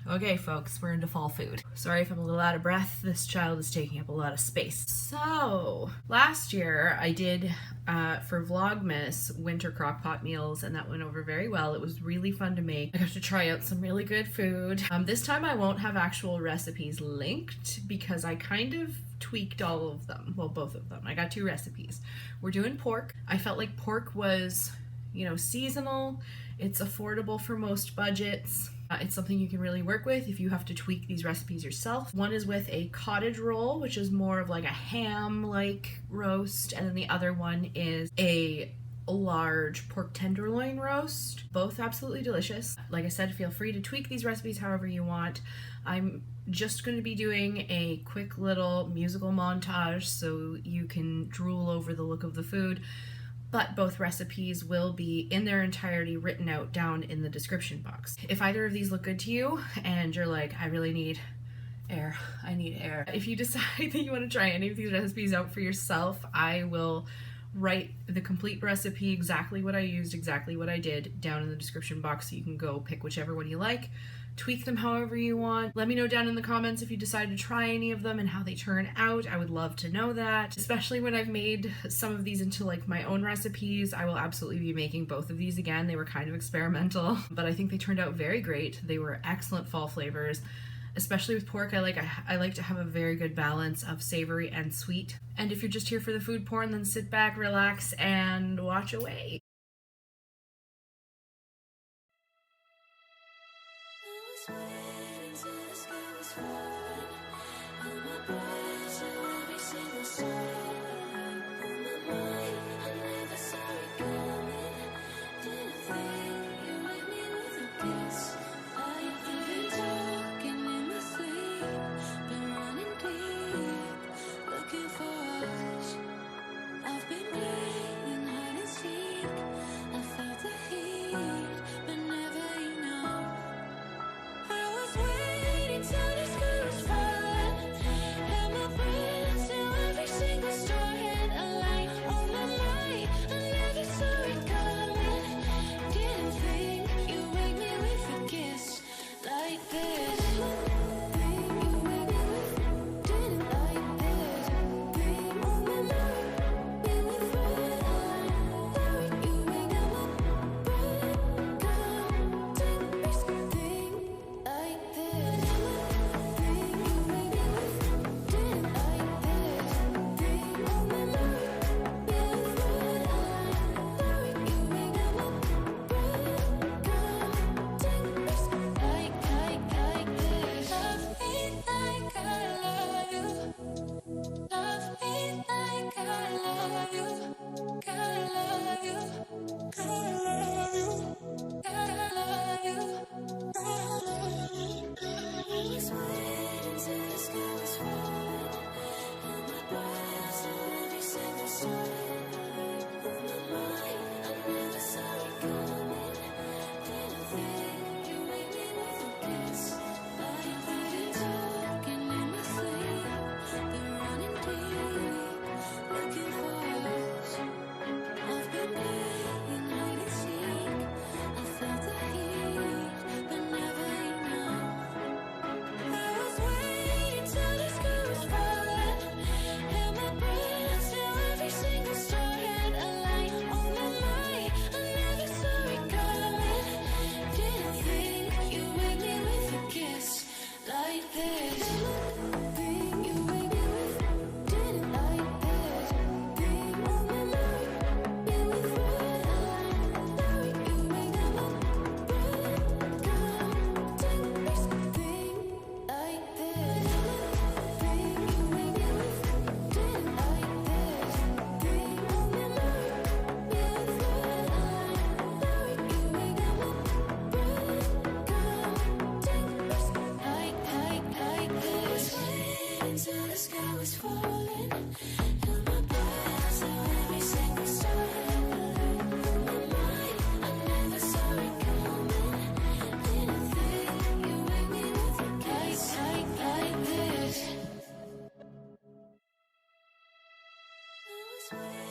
Okay, folks, we're into fall food. Sorry if I'm a little out of breath. This child is taking up a lot of space. So, last year I did, for Vlogmas, winter crockpot meals, and that went over very well. It was really fun to make. I got to try out some really good food. This time I won't have actual recipes linked because I kind of tweaked all of them. Well, both of them. I got 2 recipes. We're doing pork. I felt like pork was, you know, seasonal. It's affordable for most budgets. It's something you can really work with if you have to tweak these recipes yourself. One is with a cottage roll, which is more of like a ham-like roast, and then the other one is a large pork tenderloin roast. Both absolutely delicious. Like I said, feel free to tweak these recipes however you want. I'm just going to be doing a quick little musical montage so you can drool over the look of the food. But both recipes will be in their entirety written out down in the description box. If either of these look good to you and you're like, I really need air, I need air. If you decide that you want to try any of these recipes out for yourself, I will write the complete recipe, exactly what I used, exactly what I did, down in the description box so you can go pick whichever one you like. Tweak them however you want. Let me know down in the comments if you decide to try any of them and how they turn out. I would love to know that, especially when I've made some of these into like my own recipes. I will absolutely be making both of these again. They were kind of experimental, but I think they turned out very great. They were excellent fall flavors. Especially with pork, I like to have a very good balance of savory and sweet. And if you're just here for the food porn, then sit back, relax, and watch away. Sweet.